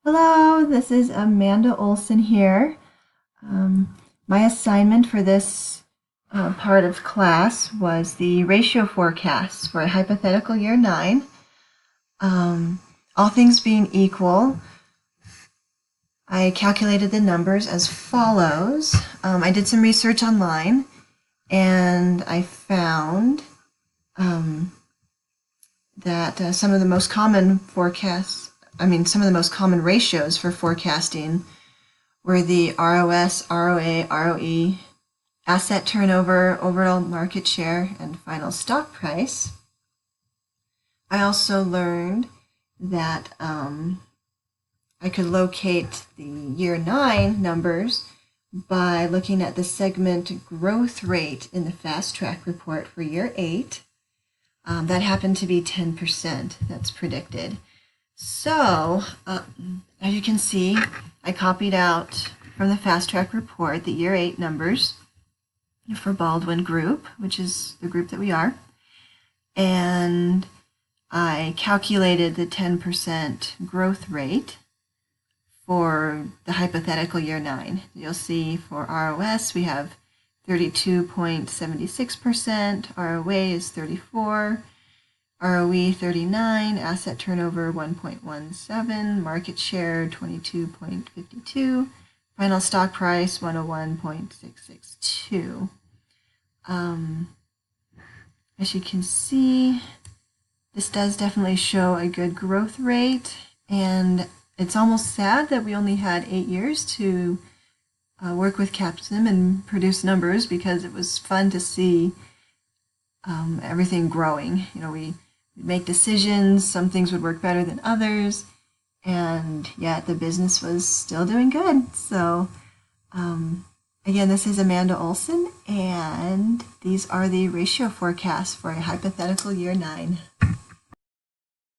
Hello, this is Amanda Olson here. My assignment for this part of class was the ratio forecast for a hypothetical year 9. All things being equal, I calculated the numbers as follows. I did some research online and I found that some of the most common ratios for forecasting were the ROS, ROA, ROE, asset turnover, overall market share, and final stock price. I also learned that I could locate the year 9 numbers by looking at the segment growth rate in the Fast Track report for year 8. That happened to be 10%, that's predicted. So, as you can see, I copied out from the Fast Track report the year 8 numbers for Baldwin Group, which is the group that we are, and I calculated the 10% growth rate for the hypothetical year 9. You'll see for ROS we have 32.76%, ROA is 34%, ROE 39, asset turnover 1.17, market share 22.52, final stock price 101.662. As you can see, this does definitely show a good growth rate, and it's almost sad that we only had 8 years to work with CAPSIM and produce numbers, because it was fun to see everything growing. We make decisions, some things would work better than others, and yet the business was still doing good. So again, this is Amanda Olson, and these are the ratio forecasts for a hypothetical year 9.